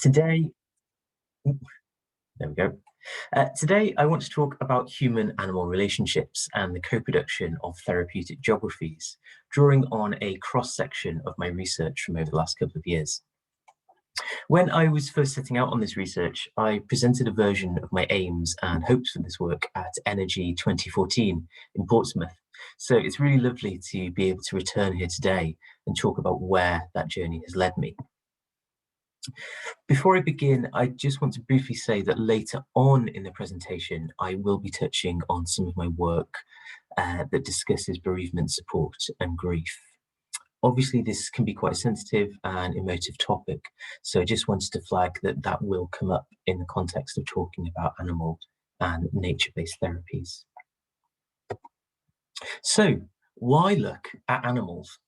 Today, there we go. Today, I want to talk about human-animal relationships and the co-production of therapeutic geographies, drawing on a cross-section of my research from over the last couple of years. When I was first setting out on this research, I presented a version of my aims and hopes for this work at Energy 2014 in Portsmouth. So it's really lovely to be able to return here today and talk about where that journey has led me. Before I begin, I just want to briefly say that later on in the presentation, I will be touching on some of my work that discusses bereavement support and grief. Obviously, this can be quite a sensitive and emotive topic, so I just wanted to flag that that will come up in the context of talking about animal and nature-based therapies. So, why look at animals?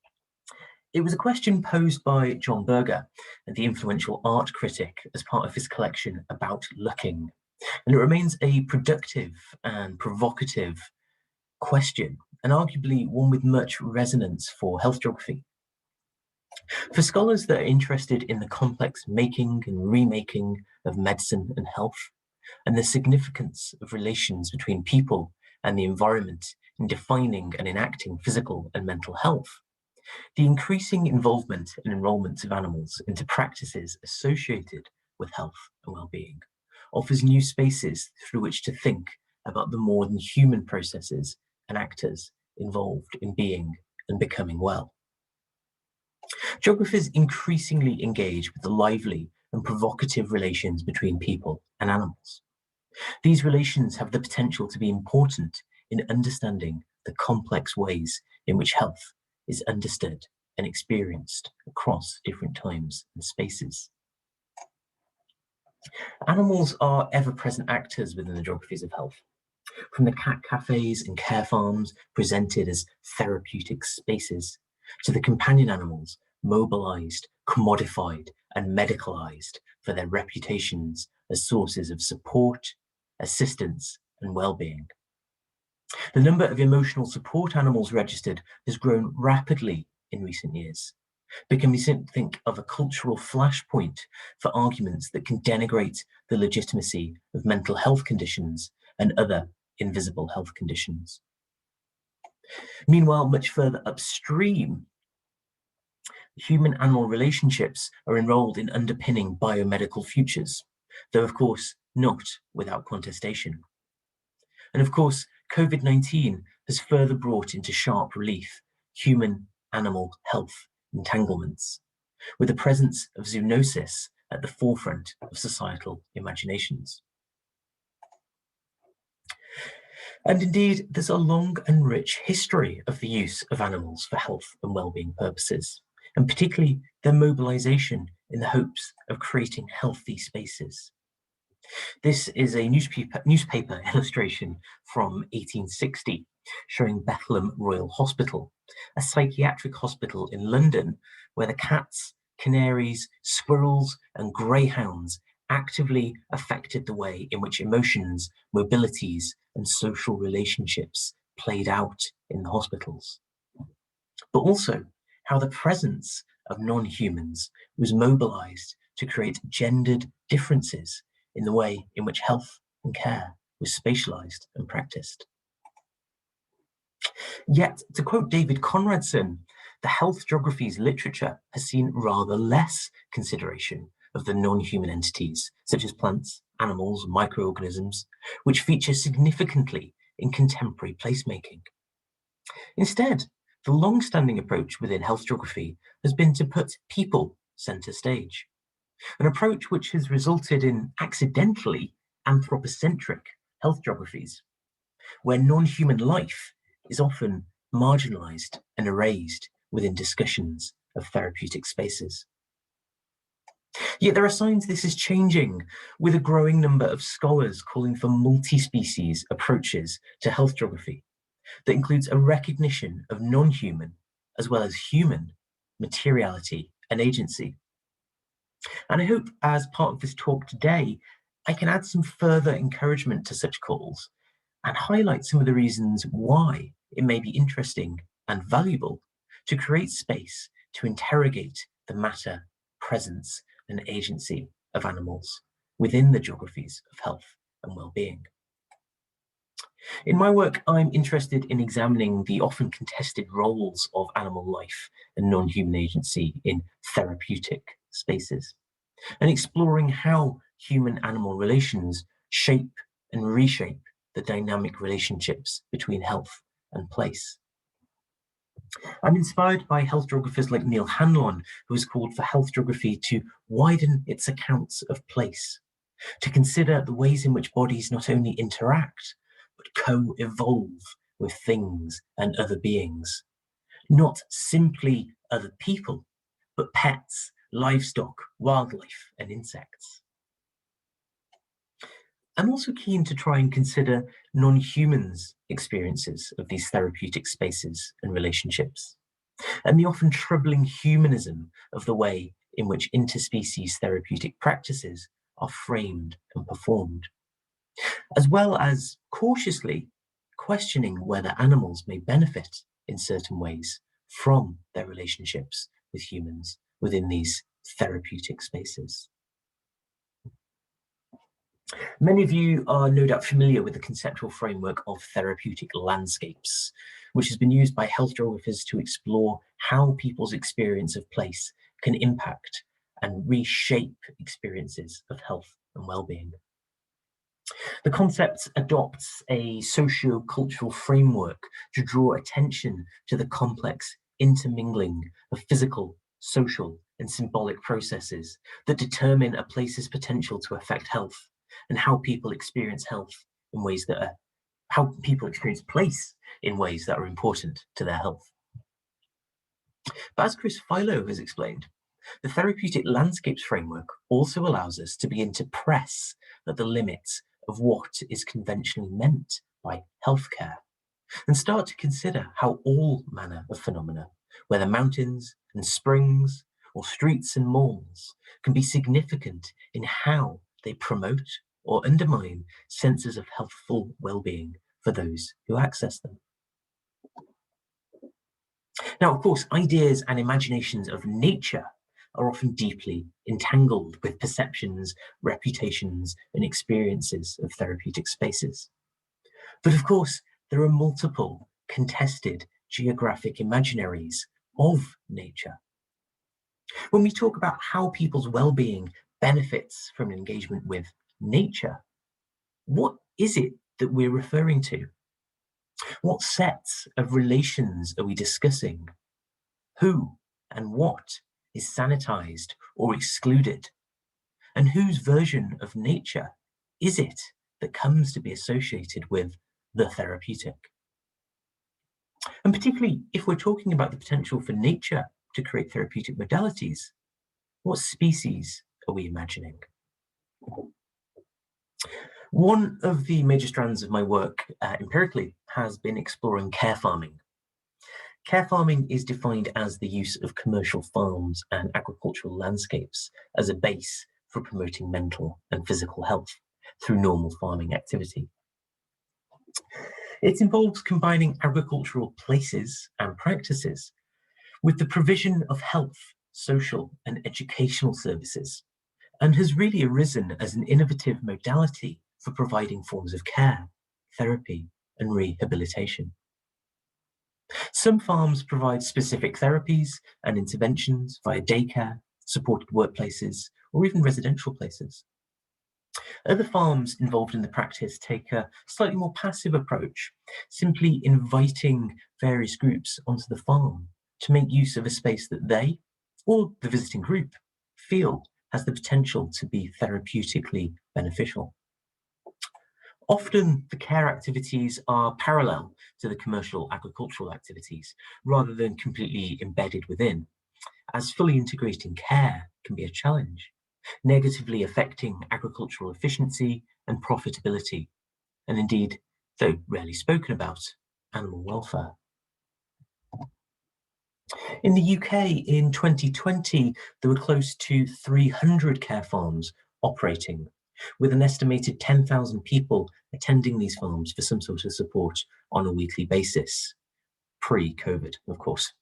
It was a question posed by John Berger, the influential art critic, as part of his collection About Looking. And it remains a productive and provocative question, and arguably one with much resonance for health geography. For scholars that are interested in the complex making and remaking of medicine and health, and the significance of relations between people and the environment in defining and enacting physical and mental health, the increasing involvement and enrolment of animals into practices associated with health and well-being offers new spaces through which to think about the more than human processes and actors involved in being and becoming well. Geographers increasingly engage with the lively and provocative relations between people and animals. These relations have the potential to be important in understanding the complex ways in which health is understood and experienced across different times and spaces. Animals are ever-present actors within the geographies of health, from the cat cafes and care farms presented as therapeutic spaces, to the companion animals mobilized, commodified, and medicalized for their reputations as sources of support, assistance, and well-being. The number of emotional support animals registered has grown rapidly in recent years, becoming something of a cultural flashpoint for arguments that can denigrate the legitimacy of mental health conditions and other invisible health conditions. Meanwhile, much further upstream, human-animal relationships are enrolled in underpinning biomedical futures, though of course not without contestation. And of course, COVID-19 has further brought into sharp relief human-animal health entanglements, with the presence of zoonosis at the forefront of societal imaginations. And indeed, there's a long and rich history of the use of animals for health and well-being purposes, and particularly their mobilization in the hopes of creating healthy spaces. This is a newspaper illustration from 1860, showing Bethlem Royal Hospital, a psychiatric hospital in London where the cats, canaries, squirrels, and greyhounds actively affected the way in which emotions, mobilities, and social relationships played out in the hospitals. But also how the presence of non-humans was mobilized to create gendered differences in the way in which health and care was spatialized and practiced. Yet, to quote David Conradson, the health geographies literature has seen rather less consideration of the non-human entities, such as plants, animals, microorganisms, which feature significantly in contemporary placemaking. Instead, the long-standing approach within health geography has been to put people center stage, an approach which has resulted in accidentally anthropocentric health geographies, where non-human life is often marginalized and erased within discussions of therapeutic spaces. Yet there are signs this is changing, with a growing number of scholars calling for multi-species approaches to health geography that includes a recognition of non-human as well as human materiality and agency. And I hope as part of this talk today, I can add some further encouragement to such calls and highlight some of the reasons why it may be interesting and valuable to create space to interrogate the matter, presence, and agency of animals within the geographies of health and well-being. In my work, I'm interested in examining the often contested roles of animal life and non-human agency in therapeutic spaces, and exploring how human-animal relations shape and reshape the dynamic relationships between health and place. I'm inspired by health geographers like Neil Hanlon, who has called for health geography to widen its accounts of place, to consider the ways in which bodies not only interact, but co-evolve with things and other beings. Not simply other people, but pets, livestock, wildlife, and insects. I'm also keen to try and consider non-humans' experiences of these therapeutic spaces and relationships, and the often troubling humanism of the way in which interspecies therapeutic practices are framed and performed, as well as cautiously questioning whether animals may benefit in certain ways from their relationships with humans within these therapeutic spaces. Many of you are no doubt familiar with the conceptual framework of therapeutic landscapes, which has been used by health geographers to explore how people's experience of place can impact and reshape experiences of health and well-being. The concept adopts a socio-cultural framework to draw attention to the complex intermingling of physical, social, and symbolic processes that determine a place's potential to affect health, and how people experience health in ways that are, how people experience place in ways that are important to their health. But as Chris Philo has explained, the therapeutic landscapes framework also allows us to begin to press at the limits of what is conventionally meant by healthcare, and start to consider how all manner of phenomena, whether mountains and springs or streets and malls, can be significant in how they promote or undermine senses of healthful well-being for those who access them. Now, of course, ideas and imaginations of nature are often deeply entangled with perceptions, reputations, and experiences of therapeutic spaces. But of course, there are multiple contested geographic imaginaries of nature. When we talk about how people's well-being benefits from an engagement with nature, what is it that we're referring to? What sets of relations are we discussing? Who and what is sanitized or excluded? And whose version of nature is it that comes to be associated with the therapeutic? And particularly if we're talking about the potential for nature to create therapeutic modalities, what species are we imagining? One of the major strands of my work empirically has been exploring care farming. Care farming is defined as the use of commercial farms and agricultural landscapes as a base for promoting mental and physical health through normal farming activity. It involves combining agricultural places and practices with the provision of health, social, and educational services, and has really arisen as an innovative modality for providing forms of care, therapy, and rehabilitation. Some farms provide specific therapies and interventions via daycare, supported workplaces, or even residential places. Other farms involved in the practice take a slightly more passive approach, simply inviting various groups onto the farm to make use of a space that they, or the visiting group, feel has the potential to be therapeutically beneficial. Often the care activities are parallel to the commercial agricultural activities, rather than completely embedded within, as fully integrating care can be a challenge, negatively affecting agricultural efficiency and profitability, and indeed, though rarely spoken about, animal welfare. In the UK in 2020, there were close to 300 care farms operating, with an estimated 10,000 people attending these farms for some sort of support on a weekly basis, pre-COVID, of course.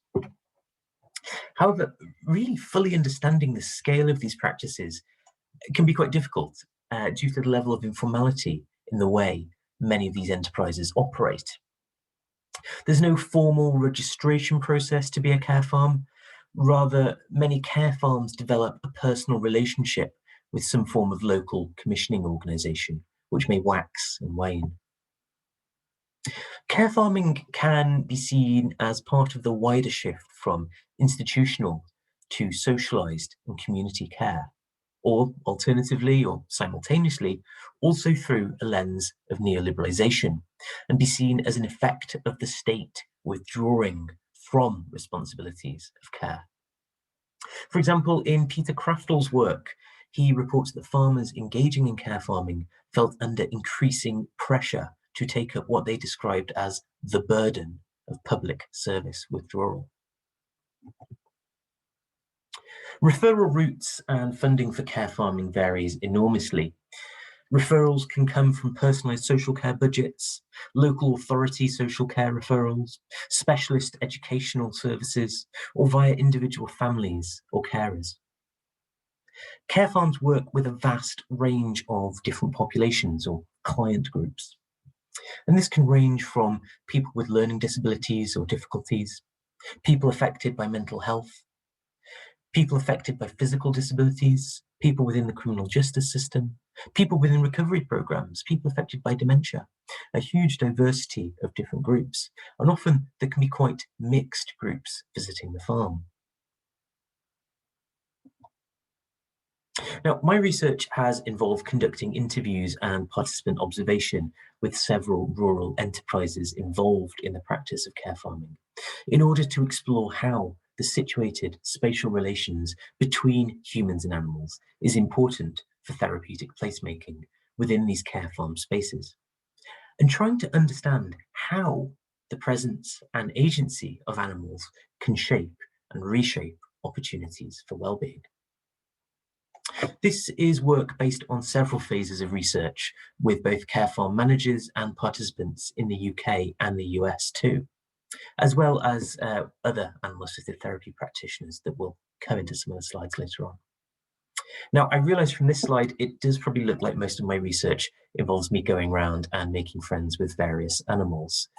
However, really fully understanding the scale of these practices It can be quite difficult due to the level of informality in the way many of these enterprises operate. There's no formal registration process to be a care farm. Rather, many care farms develop a personal relationship with some form of local commissioning organisation, which may wax and wane. Care farming can be seen as part of the wider shift from institutional to socialised and community care, or alternatively or simultaneously, also through a lens of neoliberalisation, and be seen as an effect of the state withdrawing from responsibilities of care. For example, in Peter Kraftall's work, he reports that farmers engaging in care farming felt under increasing pressure to take up what they described as the burden of public service withdrawal. Referral routes and funding for care farming varies enormously. Referrals can come from personalised social care budgets, local authority social care referrals, specialist educational services, or via individual families or carers. Care farms work with a vast range of different populations or client groups. And this can range from people with learning disabilities or difficulties, people affected by mental health, people affected by physical disabilities, people within the criminal justice system, people within recovery programs, people affected by dementia, a huge diversity of different groups, and often there can be quite mixed groups visiting the farm. Now, my research has involved conducting interviews and participant observation with several rural enterprises involved in the practice of care farming, in order to explore how the situated spatial relations between humans and animals is important for therapeutic placemaking within these care farm spaces, and trying to understand how the presence and agency of animals can shape and reshape opportunities for well-being. This is work based on several phases of research with both care farm managers and participants in the UK and the US too, as well as other animal-assisted therapy practitioners that will come into some of the slides later on. Now, I realise from this slide, it does probably look like most of my research involves me going around and making friends with various animals.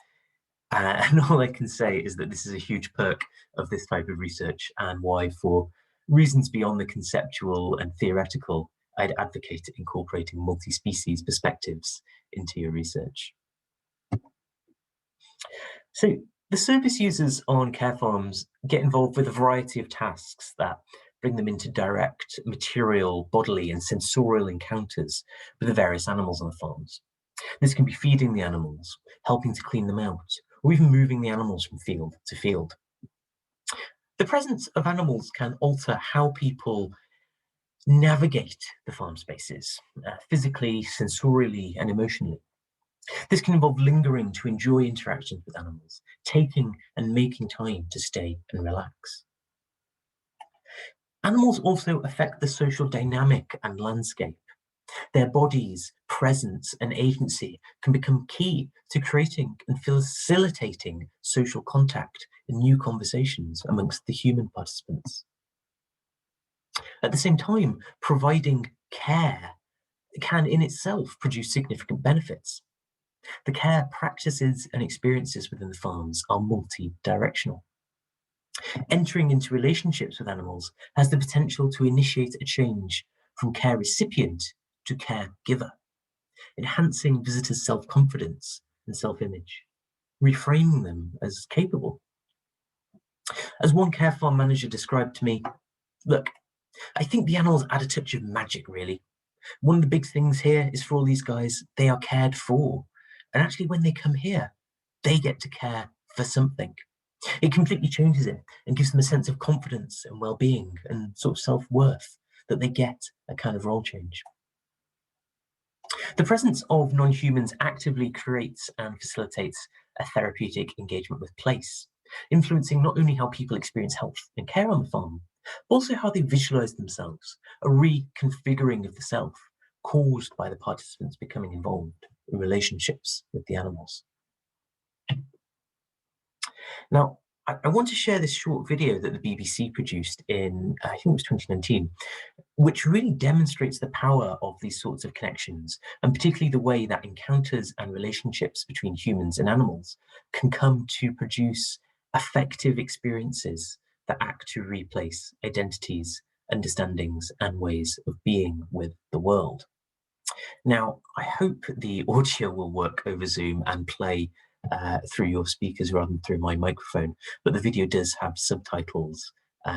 And all I can say is that this is a huge perk of this type of research, and why, for reasons beyond the conceptual and theoretical, I'd advocate incorporating multi-species perspectives into your research. So the service users on care farms get involved with a variety of tasks that bring them into direct material, bodily and sensorial encounters with the various animals on the farms. This can be feeding the animals, helping to clean them out, or even moving the animals from field to field. The presence of animals can alter how people navigate the farm spaces, physically, sensorially, and emotionally. This can involve lingering to enjoy interactions with animals, taking and making time to stay and relax. Animals also affect the social dynamic and landscape. Their bodies, presence, and agency can become key to creating and facilitating social contact and new conversations amongst the human participants. At the same time, providing care can in itself produce significant benefits. The care practices and experiences within the farms are multi-directional. Entering into relationships with animals has the potential to initiate a change from care recipient to care giver, enhancing visitors' self-confidence and self-image, reframing them as capable. As one care farm manager described to me, look, I think the animals add a touch of magic, really. One of the big things here is for all these guys, they are cared for. And actually, when they come here, they get to care for something. It completely changes it and gives them a sense of confidence and well-being and sort of self-worth that they get a kind of role change. The presence of non-humans actively creates and facilitates a therapeutic engagement with place, influencing not only how people experience health and care on the farm, but also how they visualize themselves, a reconfiguring of the self caused by the participants becoming involved in relationships with the animals. Now, I want to share this short video that the BBC produced in, I think it was 2019, which really demonstrates the power of these sorts of connections, and particularly the way that encounters and relationships between humans and animals can come to produce effective experiences that act to replace identities, understandings, and ways of being with the world. Now, I hope the audio will work over Zoom and play through your speakers rather than through my microphone, but the video does have subtitles,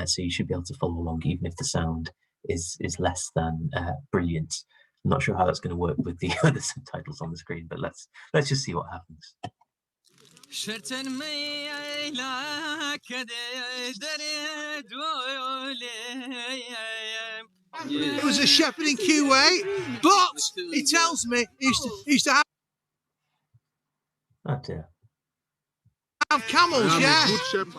so you should be able to follow along even if the sound is less than brilliant. I'm not sure how that's going to work with the other subtitles on the screen, but let's just see what happens. It was a shepherd in QA, but he tells me he used to Oh dear. have camels, yeah. Good shepherd.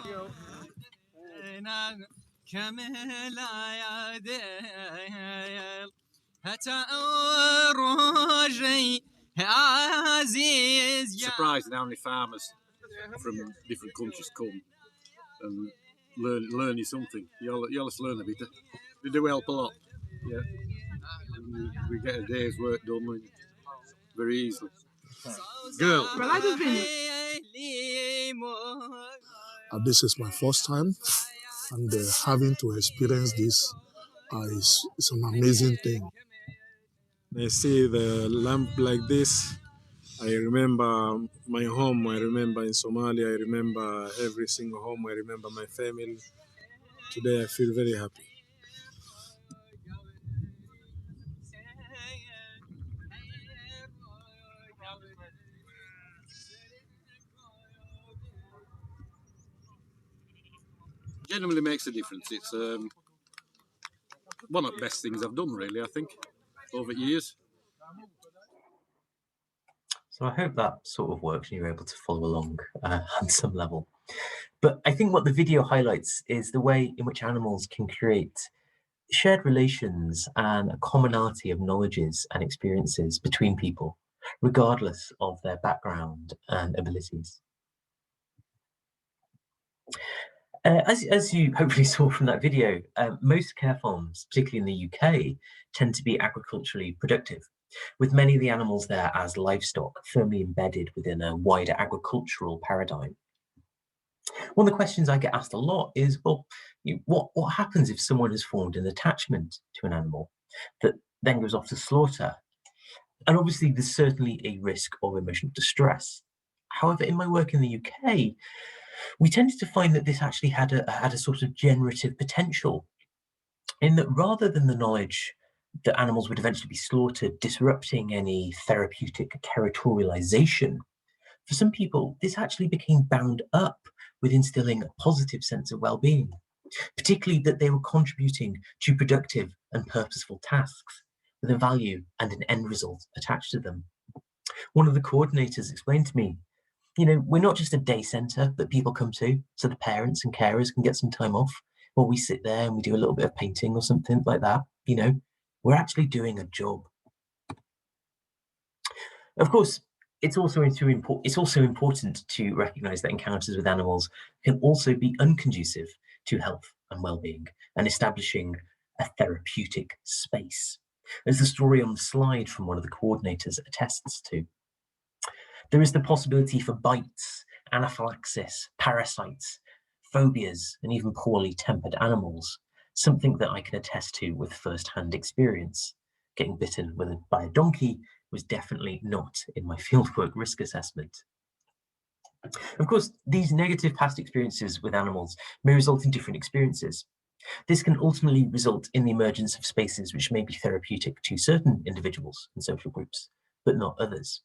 Surprising how many farmers from different countries come and learn you something. You always learn a bit. They do help a lot. Yeah, we get a day's work done very easily. Girl. Well, I don't think. This is my first time, and having to experience this is an amazing thing. I see the lamp like this. I remember my home. I remember in Somalia. I remember every single home. I remember my family. Today I feel very happy. Genuinely makes a difference. It's one of the best things I've done, really, I think, over years. So I hope that sort of works and you're able to follow along on some level. But I think what the video highlights is the way in which animals can create shared relations and a commonality of knowledges and experiences between people, regardless of their background and abilities. As you hopefully saw from that video, most care farms, particularly in the UK, tend to be agriculturally productive, with many of the animals there as livestock firmly embedded within a wider agricultural paradigm. One of the questions I get asked a lot is, well, what happens if someone has formed an attachment to an animal that then goes off to slaughter? And obviously, there's certainly a risk of emotional distress. However, in my work in the UK, we tended to find that this actually had a sort of generative potential, in that rather than the knowledge that animals would eventually be slaughtered disrupting any therapeutic territorialization, for some people, this actually became bound up with instilling a positive sense of well-being, particularly that they were contributing to productive and purposeful tasks with a value and an end result attached to them. One of the coordinators explained to me, we're not just a day centre that people come to so the parents and carers can get some time off, or we sit there and we do a little bit of painting or something like that. We're actually doing a job. Of course, it's also important to recognise that encounters with animals can also be unconducive to health and well-being and establishing a therapeutic space, as the story on the slide from one of the coordinators attests to. There is the possibility for bites, anaphylaxis, parasites, phobias, and even poorly tempered animals, something that I can attest to with first-hand experience. Getting bitten by a donkey was definitely not in my fieldwork risk assessment. Of course, these negative past experiences with animals may result in different experiences. This can ultimately result in the emergence of spaces which may be therapeutic to certain individuals and social groups, but not others.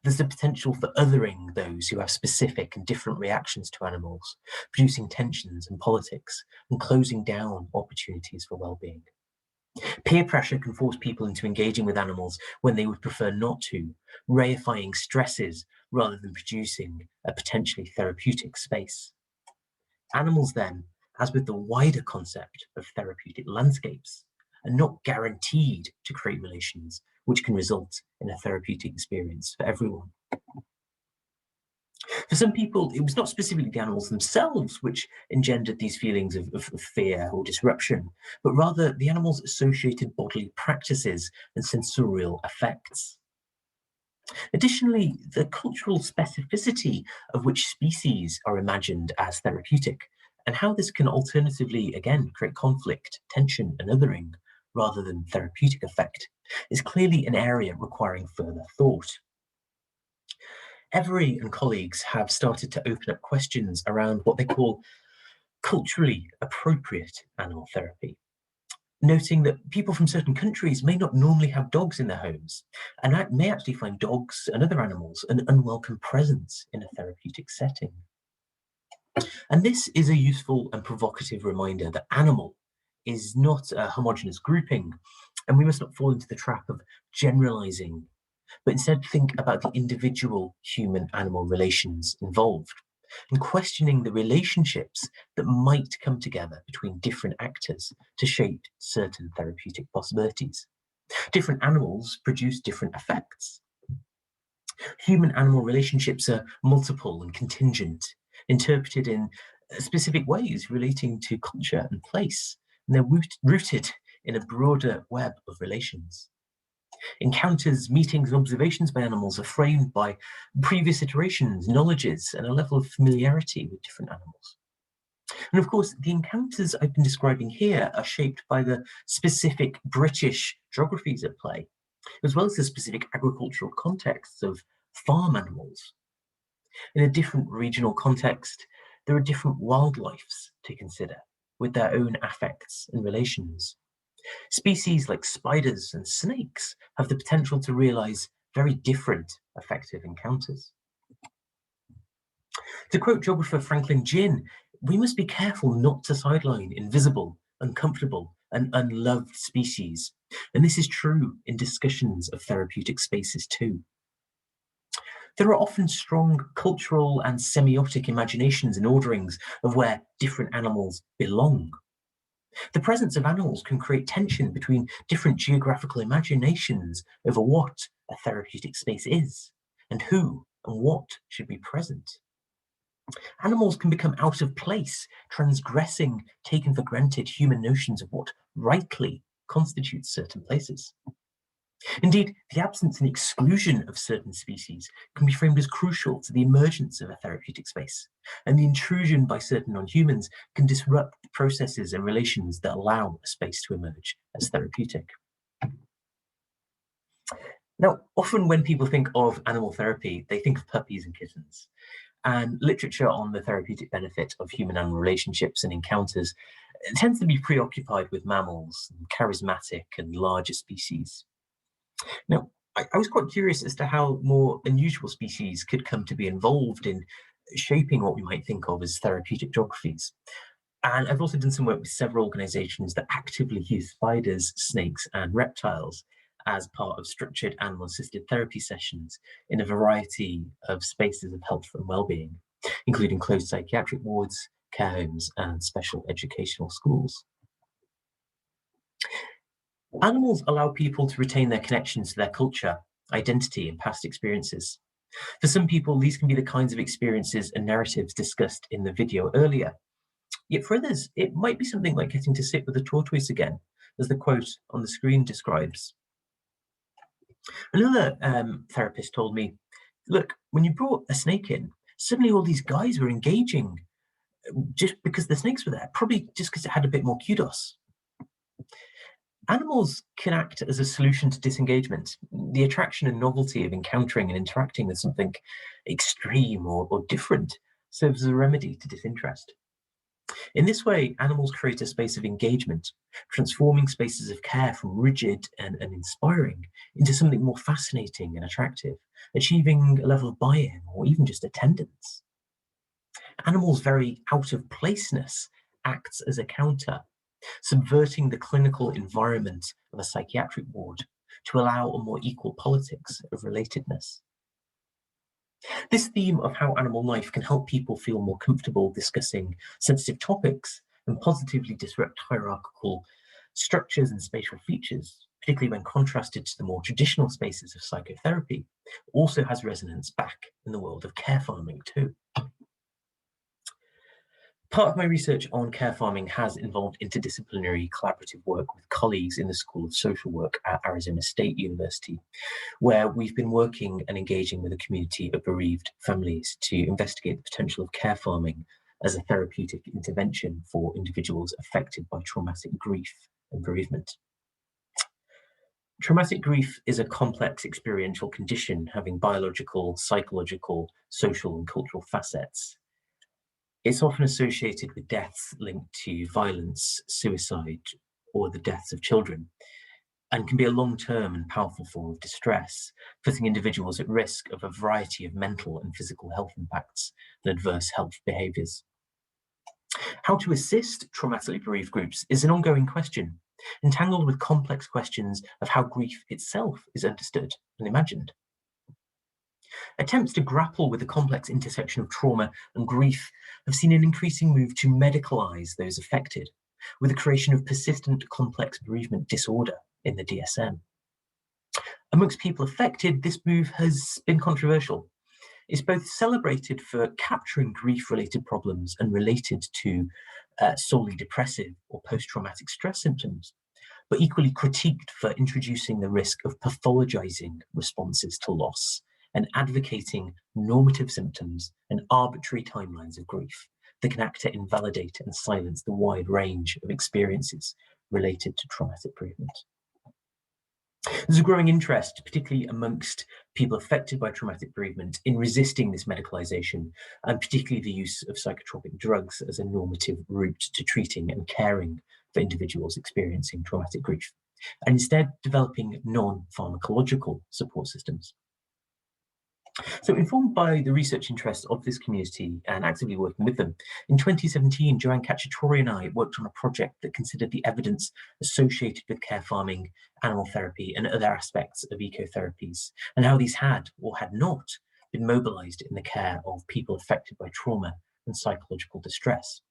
There's the potential for othering those who have specific and different reactions to animals, producing tensions and politics, and closing down opportunities for well-being. Peer pressure can force people into engaging with animals when they would prefer not to, reifying stresses rather than producing a potentially therapeutic space. Animals then, as with the wider concept of therapeutic landscapes, are not guaranteed to create relations which can result in a therapeutic experience for everyone. For some people, it was not specifically the animals themselves which engendered these feelings of fear or disruption, but rather the animals' associated bodily practices and sensorial effects. Additionally, the cultural specificity of which species are imagined as therapeutic, and how this can alternatively, again, create conflict, tension, and othering, rather than therapeutic effect, is clearly an area requiring further thought. Every and colleagues have started to open up questions around what they call culturally appropriate animal therapy, noting that people from certain countries may not normally have dogs in their homes, and may actually find dogs and other animals an unwelcome presence in a therapeutic setting. And this is a useful and provocative reminder that animal is not a homogeneous grouping, and we must not fall into the trap of generalizing, but instead think about the individual human-animal relations involved, and questioning the relationships that might come together between different actors to shape certain therapeutic possibilities. Different animals produce different effects. Human-animal relationships are multiple and contingent, interpreted in specific ways relating to culture and place, and they're rooted in a broader web of relations. Encounters, meetings, and observations by animals are framed by previous iterations, knowledges, and a level of familiarity with different animals. And of course, the encounters I've been describing here are shaped by the specific British geographies at play, as well as the specific agricultural contexts of farm animals. In a different regional context, there are different wildlifes to consider, with their own affects and relations. Species like spiders and snakes have the potential to realize very different affective encounters. To quote geographer Franklin Ginn, we must be careful not to sideline invisible, uncomfortable, and unloved species. And this is true in discussions of therapeutic spaces too. There are often strong cultural and semiotic imaginations and orderings of where different animals belong. The presence of animals can create tension between different geographical imaginations over what a therapeutic space is, and who and what should be present. Animals can become out of place, transgressing taken for granted human notions of what rightly constitutes certain places. Indeed, the absence and exclusion of certain species can be framed as crucial to the emergence of a therapeutic space, and the intrusion by certain non-humans can disrupt processes and relations that allow a space to emerge as therapeutic. Now, often when people think of animal therapy, they think of puppies and kittens, and literature on the therapeutic benefit of human-animal relationships and encounters tends to be preoccupied with mammals, charismatic and larger species. Now, I was quite curious as to how more unusual species could come to be involved in shaping what we might think of as therapeutic geographies. And I've also done some work with several organizations that actively use spiders, snakes, and reptiles as part of structured animal-assisted therapy sessions in a variety of spaces of health and well-being, including closed psychiatric wards, care homes, and special educational schools. Animals allow people to retain their connections to their culture, identity, and past experiences. For some people, these can be the kinds of experiences and narratives discussed in the video earlier. Yet for others, it might be something like getting to sit with a tortoise again, as the quote on the screen describes. Another therapist told me, look, when you brought a snake in, suddenly all these guys were engaging just because the snakes were there, probably just because it had a bit more kudos. Animals can act as a solution to disengagement. The attraction and novelty of encountering and interacting with something extreme or different serves as a remedy to disinterest. In this way, animals create a space of engagement, transforming spaces of care from rigid and inspiring into something more fascinating and attractive, achieving a level of buy-in or even just attendance. Animals' very out-of-placeness acts as a counter, subverting the clinical environment of a psychiatric ward to allow a more equal politics of relatedness. This theme of how animal life can help people feel more comfortable discussing sensitive topics and positively disrupt hierarchical structures and spatial features particularly when contrasted to the more traditional spaces of psychotherapy, also has resonance back in the world of care farming too. Part of my research on care farming has involved interdisciplinary collaborative work with colleagues in the School of Social Work at Arizona State University, where we've been working and engaging with a community of bereaved families to investigate the potential of care farming as a therapeutic intervention for individuals affected by traumatic grief and bereavement. Traumatic grief is a complex experiential condition having biological, psychological, social, and cultural facets. It's often associated with deaths linked to violence, suicide, or the deaths of children, and can be a long-term and powerful form of distress, putting individuals at risk of a variety of mental and physical health impacts and adverse health behaviours. How to assist traumatically bereaved groups is an ongoing question, entangled with complex questions of how grief itself is understood and imagined. Attempts to grapple with the complex intersection of trauma and grief have seen an increasing move to medicalise those affected, with the creation of persistent complex bereavement disorder in the DSM. Amongst people affected, this move has been controversial. It's both celebrated for capturing grief-related problems and related to solely depressive or post-traumatic stress symptoms, but equally critiqued for introducing the risk of pathologising responses to loss and advocating normative symptoms and arbitrary timelines of grief that can act to invalidate and silence the wide range of experiences related to traumatic bereavement. There's a growing interest, particularly amongst people affected by traumatic bereavement, in resisting this medicalisation, and particularly the use of psychotropic drugs as a normative route to treating and caring for individuals experiencing traumatic grief, and instead developing non-pharmacological support systems. So, informed by the research interests of this community and actively working with them, in 2017, Joanne Cacciatore and I worked on a project that considered the evidence associated with care farming, animal therapy, and other aspects of ecotherapies, and how these had or had not been mobilised in the care of people affected by trauma and psychological distress,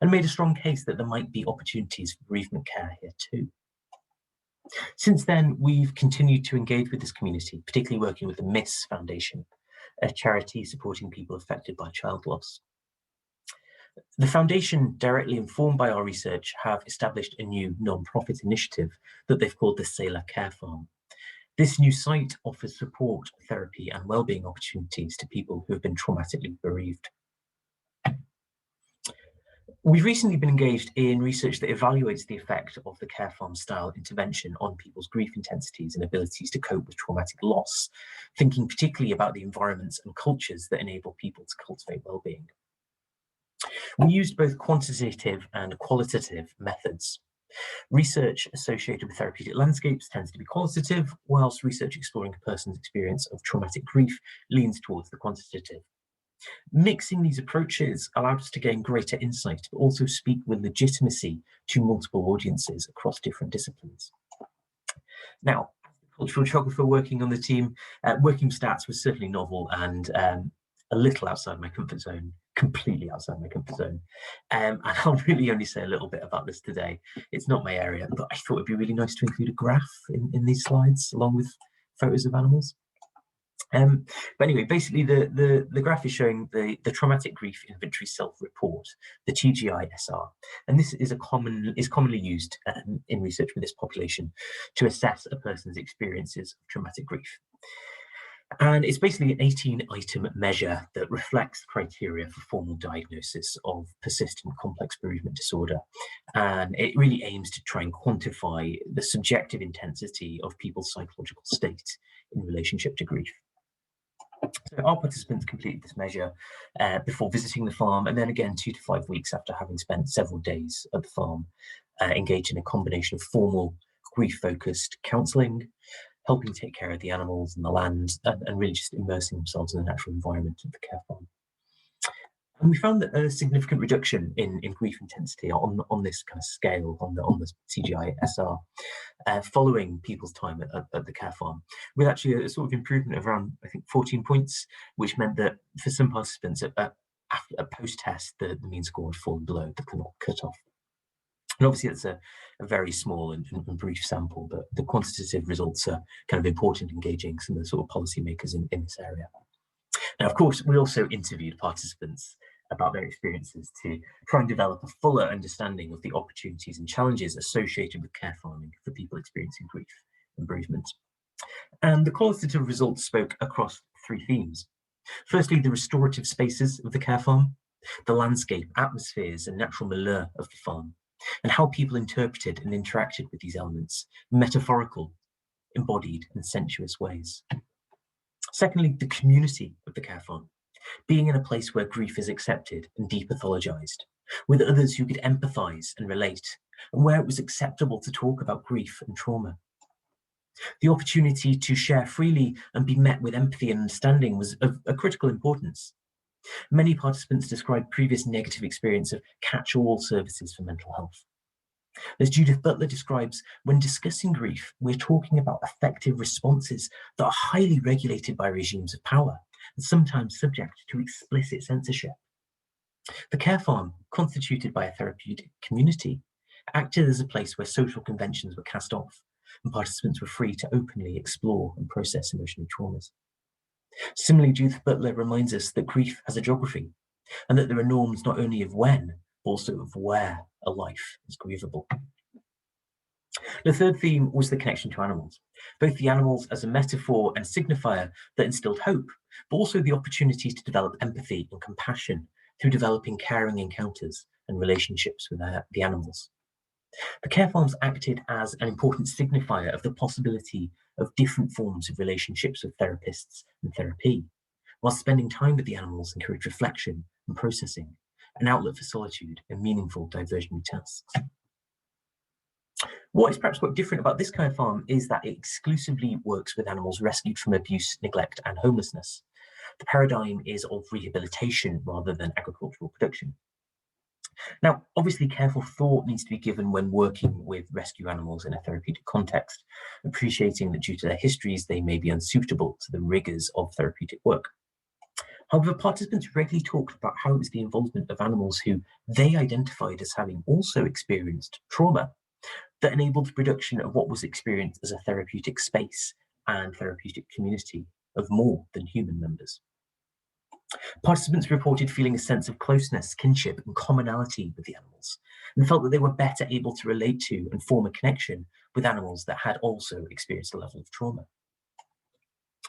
and made a strong case that there might be opportunities for bereavement care here too. Since then, we've continued to engage with this community, particularly working with the MISS Foundation, a charity supporting people affected by child loss. The foundation, directly informed by our research, have established a new non-profit initiative that they've called the Sailor Care Farm. This new site offers support, therapy, and wellbeing opportunities to people who have been traumatically bereaved. We've recently been engaged in research that evaluates the effect of the care farm style intervention on people's grief intensities and abilities to cope with traumatic loss, thinking particularly about the environments and cultures that enable people to cultivate well-being. We used both quantitative and qualitative methods. Research associated with therapeutic landscapes tends to be qualitative, whilst research exploring a person's experience of traumatic grief leans towards the quantitative. Mixing these approaches allowed us to gain greater insight, but also speak with legitimacy to multiple audiences across different disciplines. Now, as the cultural geographer working on the team, working with stats was certainly novel and a little outside my comfort zone, completely outside my comfort zone. And I'll really only say a little bit about this today. It's not my area, but I thought it'd be really nice to include a graph in these slides, along with photos of animals. But anyway, basically the graph is showing the traumatic grief inventory self-report, the TGI-SR, and this is commonly used in research with this population to assess a person's experiences of traumatic grief. And it's basically an 18-item measure that reflects criteria for formal diagnosis of persistent complex bereavement disorder. And it really aims to try and quantify the subjective intensity of people's psychological state in relationship to grief. So our participants completed this measure before visiting the farm, and then again 2 to 5 weeks after having spent several days at the farm, engaged in a combination of formal grief-focused counselling, helping take care of the animals and the land, and really just immersing themselves in the natural environment of the care farm. And we found that a significant reduction in grief intensity on this kind of scale, on the TGI-SR, following people's time at the care farm, with actually a sort of improvement of around, I think, 14 points, which meant that for some participants at post-test, the mean score had fallen below the cut-off. And obviously that's a very small and brief sample, but the quantitative results are kind of important in engaging some of the sort of policymakers in this area. Now, of course, we also interviewed participants about their experiences to try and develop a fuller understanding of the opportunities and challenges associated with care farming for people experiencing grief and bereavement. And the qualitative results spoke across 3 themes. Firstly, the restorative spaces of the care farm, the landscape, atmospheres, and natural milieu of the farm, and how people interpreted and interacted with these elements in metaphorical, embodied, and sensuous ways. Secondly, the community of the care farm, being in a place where grief is accepted and depathologized, with others who could empathize and relate, and where it was acceptable to talk about grief and trauma. The opportunity to share freely and be met with empathy and understanding was of a critical importance. Many participants described previous negative experience of catch-all services for mental health. As Judith Butler describes, when discussing grief, we're talking about effective responses that are highly regulated by regimes of power and sometimes subject to explicit censorship. The care farm, constituted by a therapeutic community, acted as a place where social conventions were cast off and participants were free to openly explore and process emotional traumas. Similarly, Judith Butler reminds us that grief has a geography and that there are norms not only of when, but also of where a life is grievable. The third theme was the connection to animals, both the animals as a metaphor and signifier that instilled hope, but also the opportunities to develop empathy and compassion through developing caring encounters and relationships with the animals. The care farms acted as an important signifier of the possibility of different forms of relationships with therapists and therapy, while spending time with the animals encouraged reflection and processing, an outlet for solitude and meaningful diversionary tasks. What is perhaps quite different about this care farm is that it exclusively works with animals rescued from abuse, neglect, and homelessness. The paradigm is of rehabilitation rather than agricultural production. Now, obviously, careful thought needs to be given when working with rescue animals in a therapeutic context, appreciating that due to their histories, they may be unsuitable to the rigors of therapeutic work. However, participants regularly talked about how it was the involvement of animals who they identified as having also experienced trauma that enabled the production of what was experienced as a therapeutic space and therapeutic community of more than human members. Participants reported feeling a sense of closeness, kinship, and commonality with the animals, and felt that they were better able to relate to and form a connection with animals that had also experienced a level of trauma.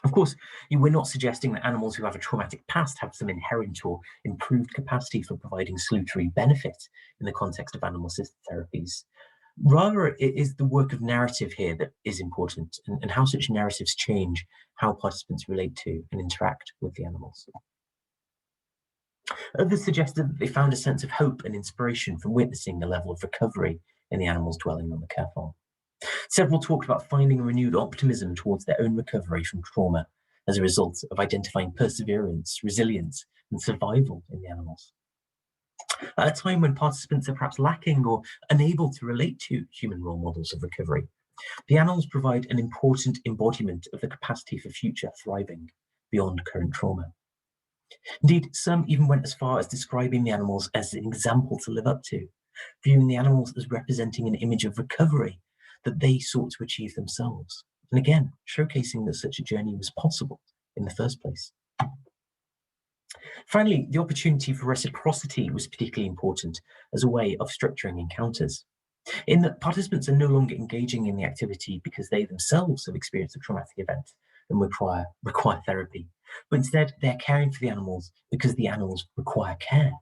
Of course, we're not suggesting that animals who have a traumatic past have some inherent or improved capacity for providing salutary benefit in the context of animal-assisted therapies. Rather, it is the work of narrative here that is important, and how such narratives change how participants relate to and interact with the animals. Others suggested that they found a sense of hope and inspiration from witnessing the level of recovery in the animals dwelling on the care farm. Several talked about finding a renewed optimism towards their own recovery from trauma as a result of identifying perseverance, resilience, and survival in the animals. At a time when participants are perhaps lacking or unable to relate to human role models of recovery, the animals provide an important embodiment of the capacity for future thriving beyond current trauma. Indeed, some even went as far as describing the animals as an example to live up to, viewing the animals as representing an image of recovery that they sought to achieve themselves, and again, showcasing that such a journey was possible in the first place. Finally, the opportunity for reciprocity was particularly important as a way of structuring encounters, in that participants are no longer engaging in the activity because they themselves have experienced a traumatic event and require therapy, but instead they're caring for the animals because the animals require care.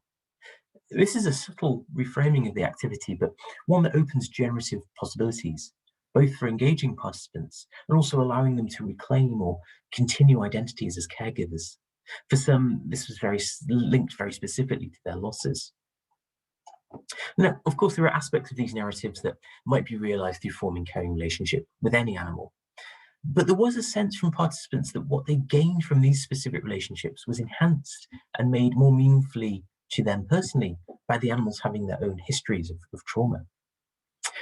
This is a subtle reframing of the activity, but one that opens generative possibilities, both for engaging participants and also allowing them to reclaim or continue identities as caregivers. For some, this was linked very specifically to their losses. Now, of course, there are aspects of these narratives that might be realized through forming caring relationship with any animal. But there was a sense from participants that what they gained from these specific relationships was enhanced and made more meaningfully to them personally by the animals having their own histories of trauma.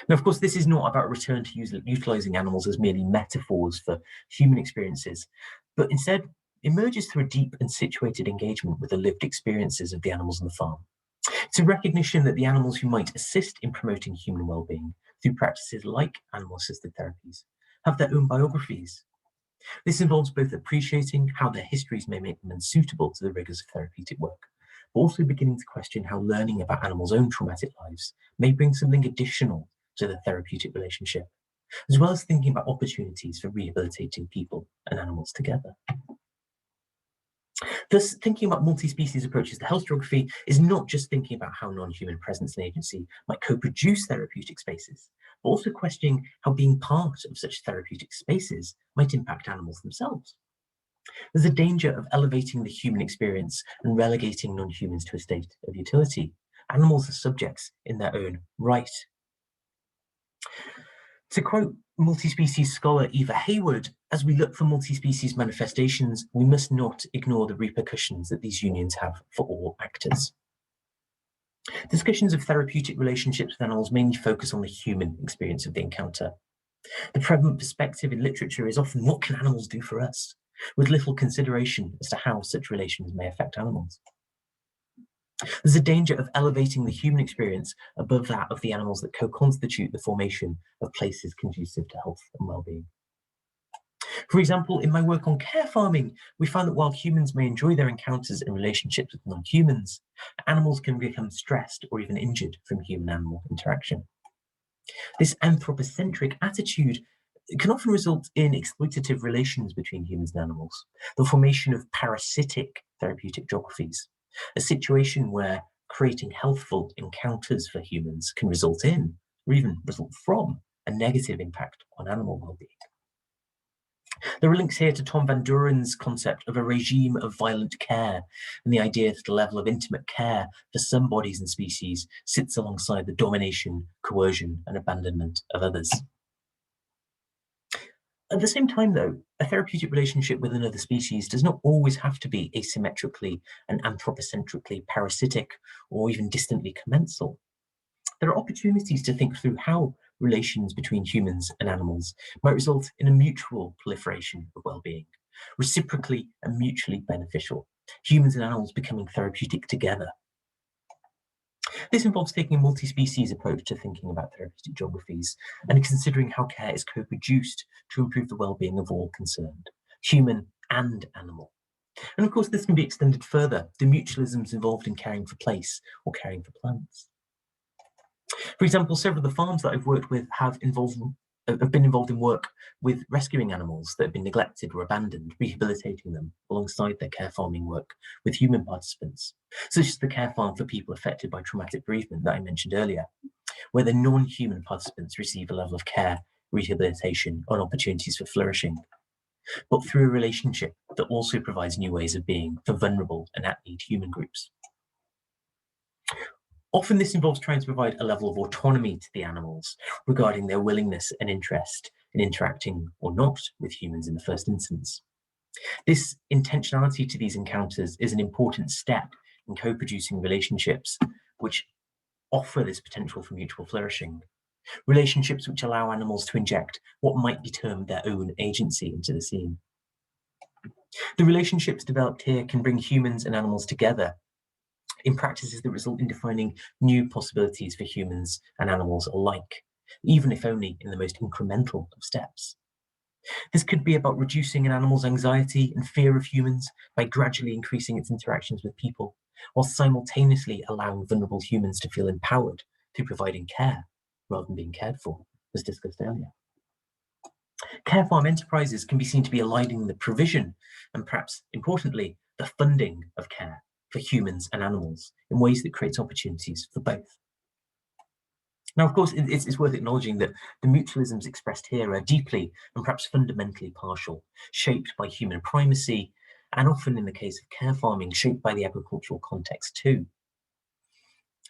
Now, of course, this is not about return to utilizing animals as merely metaphors for human experiences, but instead emerges through a deep and situated engagement with the lived experiences of the animals on the farm. It's a recognition that the animals who might assist in promoting human well-being through practices like animal-assisted therapies have their own biographies. This involves both appreciating how their histories may make them unsuitable to the rigors of therapeutic work, but also beginning to question how learning about animals' own traumatic lives may bring something additional to the therapeutic relationship, as well as thinking about opportunities for rehabilitating people and animals together. Thus, thinking about multi-species approaches to health geography is not just thinking about how non-human presence and agency might co-produce therapeutic spaces, but also questioning how being part of such therapeutic spaces might impact animals themselves. There's a danger of elevating the human experience and relegating non-humans to a state of utility. Animals are subjects in their own right. To quote multi-species scholar Eva Hayward, as we look for multi-species manifestations, we must not ignore the repercussions that these unions have for all actors. Discussions of therapeutic relationships with animals mainly focus on the human experience of the encounter. The prevalent perspective in literature is often, what can animals do for us, with little consideration as to how such relations may affect animals. There's a danger of elevating the human experience above that of the animals that co-constitute the formation of places conducive to health and well-being. For example, in my work on care farming, we found that while humans may enjoy their encounters and relationships with non-humans, animals can become stressed or even injured from human-animal interaction. This anthropocentric attitude can often result in exploitative relations between humans and animals, the formation of parasitic therapeutic geographies, a situation where creating healthful encounters for humans can result in, or even result from, a negative impact on animal well-being. There are links here to Tom Van Doren's concept of a regime of violent care, and the idea that the level of intimate care for some bodies and species sits alongside the domination, coercion, and abandonment of others. At the same time, though, a therapeutic relationship with another species does not always have to be asymmetrically and anthropocentrically parasitic or even distantly commensal. There are opportunities to think through how relations between humans and animals might result in a mutual proliferation of well-being, reciprocally and mutually beneficial, humans and animals becoming therapeutic together. This involves taking a multi-species approach to thinking about therapeutic geographies and considering how care is co-produced to improve the well-being of all concerned, human and animal. And of course, this can be extended further to mutualisms involved in caring for place or caring for plants. For example, several of the farms that I've worked with have been involved in work with rescuing animals that have been neglected or abandoned, rehabilitating them alongside their care farming work with human participants, such as the care farm for people affected by traumatic bereavement that I mentioned earlier, where the non-human participants receive a level of care, rehabilitation, and opportunities for flourishing, but through a relationship that also provides new ways of being for vulnerable and at-need human groups. Often this involves trying to provide a level of autonomy to the animals regarding their willingness and interest in interacting or not with humans in the first instance. This intentionality to these encounters is an important step in co-producing relationships which offer this potential for mutual flourishing, relationships which allow animals to inject what might be termed their own agency into the scene. The relationships developed here can bring humans and animals together in practices that result in defining new possibilities for humans and animals alike, even if only in the most incremental of steps. This could be about reducing an animal's anxiety and fear of humans by gradually increasing its interactions with people, while simultaneously allowing vulnerable humans to feel empowered through providing care rather than being cared for, as discussed earlier. Care farm enterprises can be seen to be aligning the provision and, perhaps importantly, the funding of care for humans and animals in ways that creates opportunities for both. Now, of course, it's worth acknowledging that the mutualisms expressed here are deeply and perhaps fundamentally partial, shaped by human primacy, and often in the case of care farming, shaped by the agricultural context too.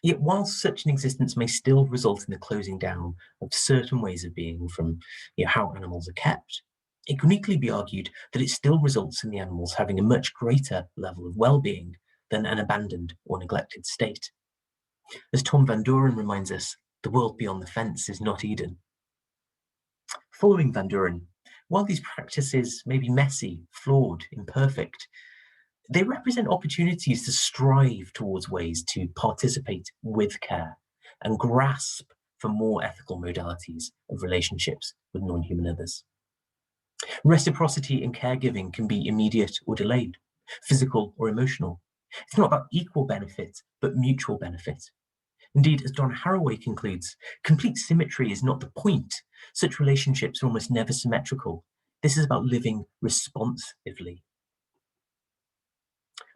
Yet, while such an existence may still result in the closing down of certain ways of being from how animals are kept, it can equally be argued that it still results in the animals having a much greater level of well-being than an abandoned or neglected state. As Tom Van Doren reminds us, the world beyond the fence is not Eden. Following Van Doren, while these practices may be messy, flawed, imperfect, They represent opportunities to strive towards ways to participate with care and grasp for more ethical modalities of relationships with non-human others. Reciprocity in caregiving can be immediate or delayed, physical or emotional. It's not about equal benefit, but mutual benefit. Indeed, as Don Haraway concludes, complete symmetry is not the point. Such relationships are almost never symmetrical. This is about living responsively.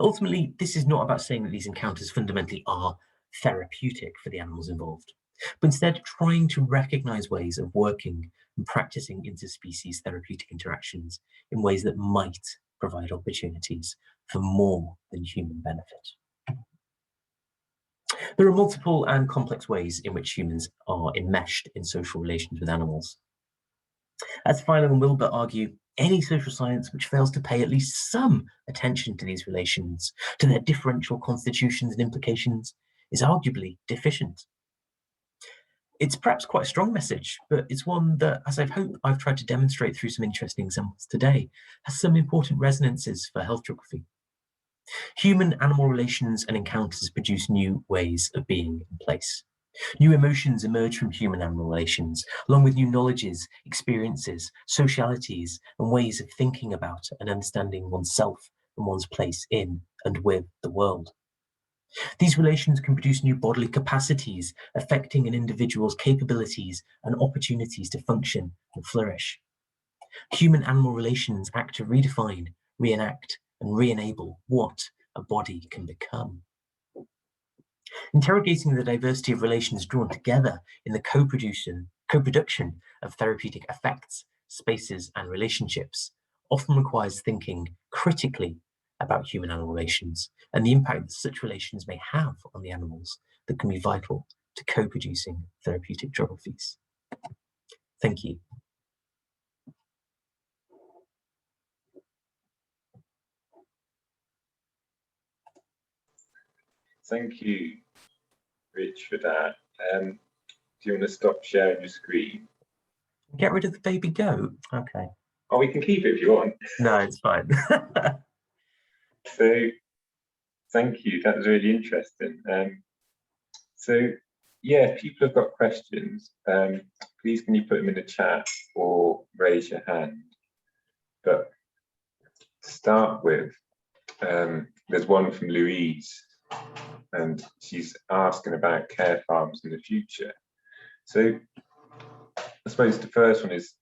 Ultimately, this is not about saying that these encounters fundamentally are therapeutic for the animals involved, but instead trying to recognize ways of working and practicing interspecies therapeutic interactions in ways that might provide opportunities for more than human benefit. There are multiple and complex ways in which humans are enmeshed in social relations with animals. As Philo and Wilbur argue, any social science which fails to pay at least some attention to these relations, to their differential constitutions and implications, is arguably deficient. It's perhaps quite a strong message, but it's one that, as I've tried to demonstrate through some interesting examples today, has some important resonances for health geography. Human-animal relations and encounters produce new ways of being in place. New emotions emerge from human-animal relations, along with new knowledges, experiences, socialities, and ways of thinking about and understanding oneself and one's place in and with the world. These relations can produce new bodily capacities, affecting an individual's capabilities and opportunities to function and flourish. Human-animal relations act to redefine, reenact, and re-enable what a body can become. Interrogating the diversity of relations drawn together in the co-production of therapeutic effects, spaces, and relationships often requires thinking critically about human-animal relations and the impact that such relations may have on the animals that can be vital to co-producing therapeutic geographies. Thank you. Thank you, Rich, for that. Do you want to stop sharing your screen? Get rid of the baby goat. Okay. Oh, we can keep it if you want. No, it's fine. So, thank you. That was really interesting. So, yeah, if people have got questions, please can you put them in the chat or raise your hand. But to start with, there's one from Louise, and she's asking about care farms in the future. So I suppose the first one is,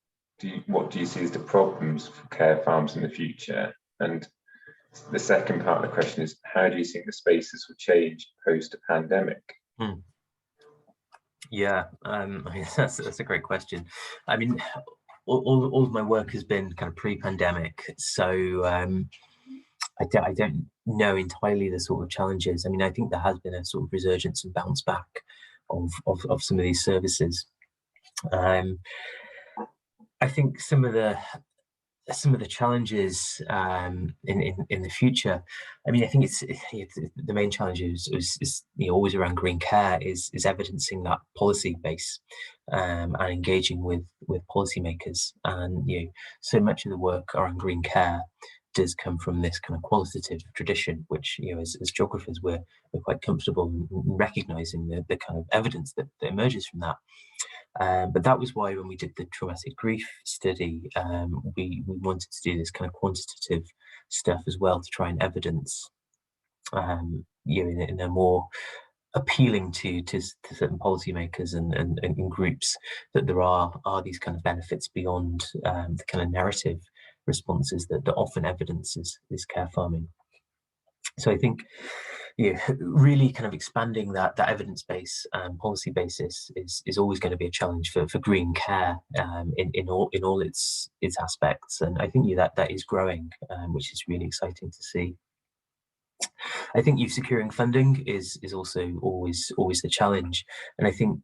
what do you see as the problems for care farms in the future? And the second part of the question is, how do you think the spaces will change post a pandemic? Yeah, that's a great question. I mean, all of my work has been kind of pre-pandemic, so I don't know entirely the sort of challenges. I mean, I think there has been a sort of resurgence and bounce back of some of these services. I think some of the challenges in the future. I mean, I think it's the main challenge is always around green care is evidencing that policy base and engaging with policymakers. And so much of the work around green care does come from this kind of qualitative tradition, which as geographers we're quite comfortable in recognizing the kind of evidence that emerges from that. But that was why when we did the traumatic grief study, we wanted to do this kind of quantitative stuff as well to try and evidence, in a more appealing to certain policymakers and groups that there are these kind of benefits beyond the kind of narrative responses that often evidences this care farming. So I think really kind of expanding that evidence base and policy basis is always going to be a challenge for green care in all its aspects, and I think that is growing, which is really exciting to see. I think securing funding is also always the challenge, and I think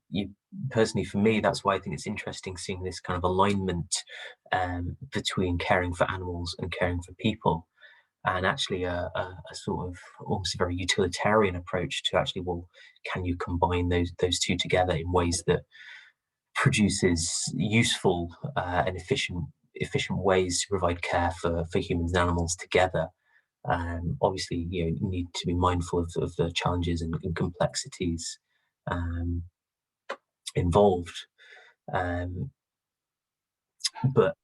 personally for me that's why I think it's interesting seeing this kind of alignment between caring for animals and caring for people. And actually a sort of almost a very utilitarian approach to actually, well, can you combine those two together in ways that produces useful and efficient ways to provide care for humans and animals together, Obviously, need to be mindful of the challenges and complexities involved. But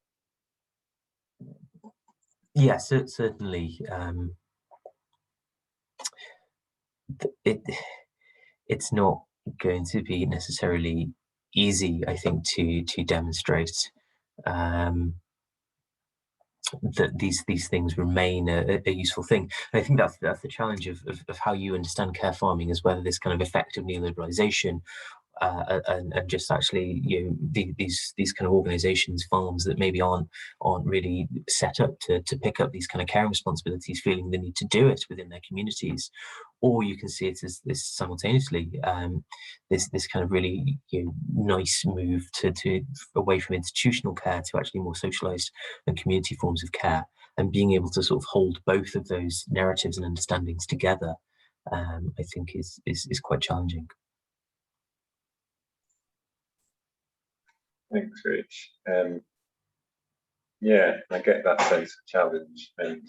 yeah, certainly, it's not going to be necessarily easy, I think, to demonstrate that these things remain a useful thing. And I think that's the challenge of how you understand care farming, is whether this kind of effect of neoliberalization and just actually, these kind of organizations, farms that maybe aren't really set up to pick up these kind of care responsibilities, feeling the need to do it within their communities, or you can see it as this simultaneously, this kind of really nice move to away from institutional care to actually more socialized and community forms of care, and being able to sort of hold both of those narratives and understandings together, I think is quite challenging. Thanks, Rich. Yeah, I get that sense of challenge, and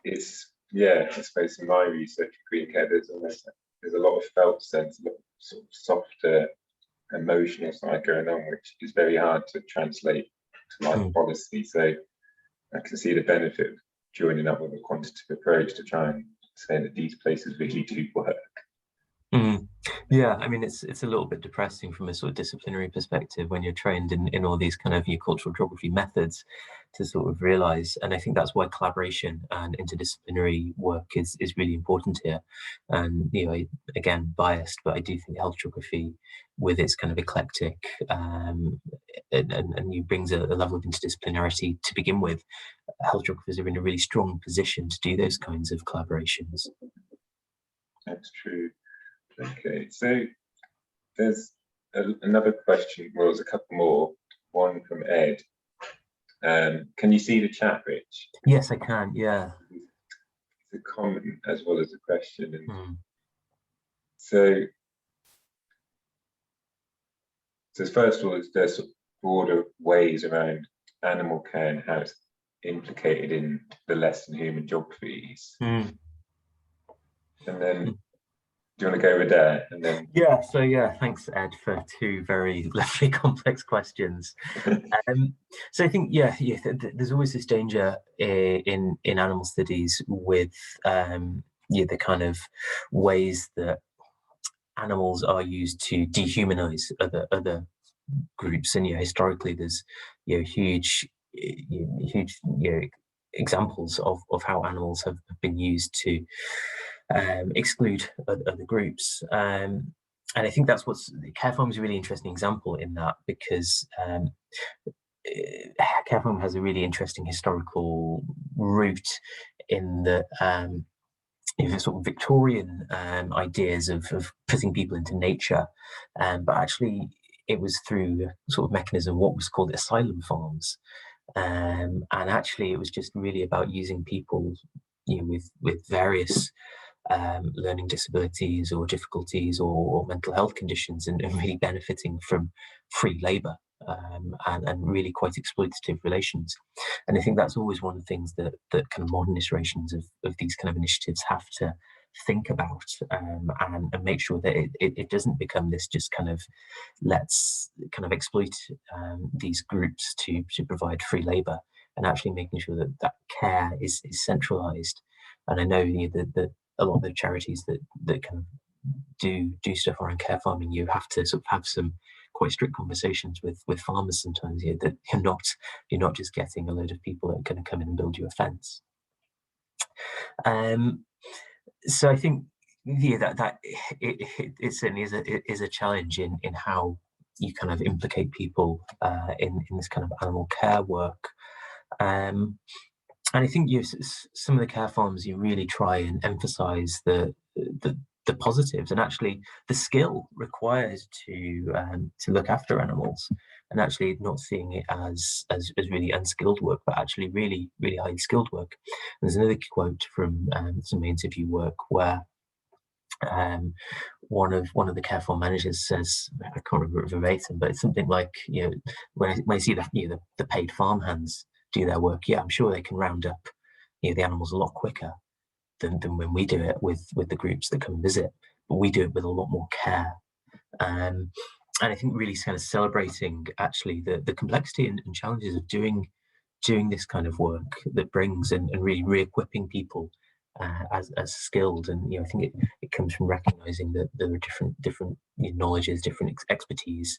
it's, I suppose in my research at Green Care, there's a lot of felt sense, a lot of sort of softer emotional side going on, which is very hard to translate to life policy. So I can see the benefit of joining up with a quantitative approach to try and say that these places really do work. Yeah, I mean, it's a little bit depressing from a sort of disciplinary perspective when you're trained in all these kind of cultural geography methods to sort of realize. And I think that's why collaboration and interdisciplinary work is really important here. And again, biased, but I do think health geography, with its kind of eclectic and brings a level of interdisciplinarity to begin with. Health geographers are in a really strong position to do those kinds of collaborations. That's true. Okay, so there's another question. Well, there's a couple more. One from Ed. Can you see the chat, Rich? Yes, I can. Yeah. It's a comment as well as a question. And so first of all, there's sort of broader ways around animal care and how it's implicated in the less than human geographies. And then, do you want to go with that? And then thanks, Ed, for two very lovely complex questions. So I think there's always this danger in animal studies with the kind of ways that animals are used to dehumanize other groups, and historically there's huge examples of how animals have been used to exclude other groups, and I think that's care farm is a really interesting example in that, because care farm has a really interesting historical root in the sort of Victorian ideas of putting people into nature, but actually it was through a sort of mechanism, what was called asylum farms, and actually it was just really about using people with various learning disabilities or difficulties or mental health conditions, and really benefiting from free labour and really quite exploitative relations. And I think that's always one of the things that kind of modern iterations of these kind of initiatives have to think about, and make sure that it doesn't become this just kind of let's kind of exploit these groups to provide free labour, and actually making sure that care is centralised. And I know that a lot of the charities that kind of do stuff around care farming, you have to sort of have some quite strict conversations with farmers sometimes, that you're not just getting a load of people that are going to come in and build you a fence. So I think that it certainly is a challenge in how you kind of implicate people in this kind of animal care work. And I think some of the care farms, you really try and emphasize the positives, and actually the skill required to look after animals, and actually not seeing it as really unskilled work, but actually really highly skilled work. And there's another quote from some interview work where one of the care farm managers says, I can't remember it verbatim, but it's something like, when I see the paid farmhands do their work, I'm sure they can round up the animals a lot quicker than when we do it with the groups that come and visit, but we do it with a lot more care. And I think really kind of celebrating actually the complexity and challenges of doing this kind of work that brings and really re-equipping people as skilled. And I think it comes from recognizing that there are different knowledges, different expertise,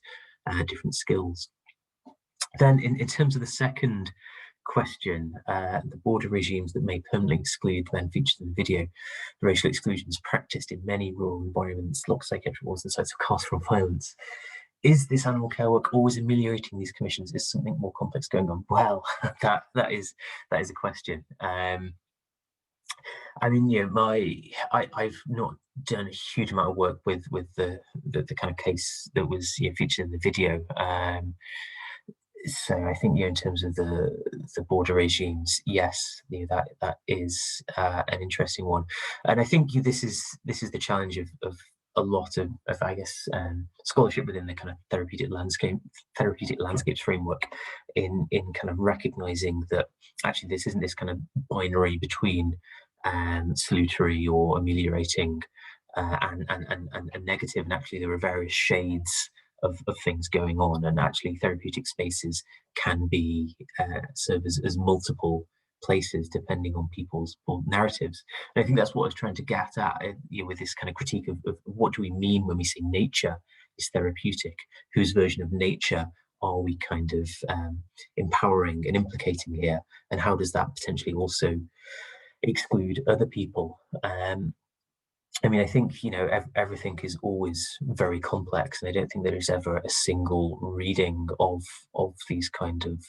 different skills. Then in terms of the second question, the border regimes that may permanently exclude men featured in the video, the racial exclusions practiced in many rural environments, locked psychiatric wards and sites of carceral violence. Is this animal care work always ameliorating these conditions? Is something more complex going on? Well, that is a question. I mean, I've not done a huge amount of work with the kind of case that was featured in the video. So I think in terms of the border regimes, yes, that is an interesting one, and I think this is the challenge of a lot of I guess scholarship within the kind of therapeutic landscapes framework in kind of recognizing that actually this isn't this kind of binary between salutary or ameliorating and negative, and actually there are various shades of things going on, and actually therapeutic spaces can be serve as multiple places depending on people's narratives. And I think that's what I was trying to get at with this kind of critique of what do we mean when we say nature is therapeutic? Whose version of nature are we kind of empowering and implicating here, and how does that potentially also exclude other people? I mean, I think everything is always very complex, and I don't think there is ever a single reading of these kind of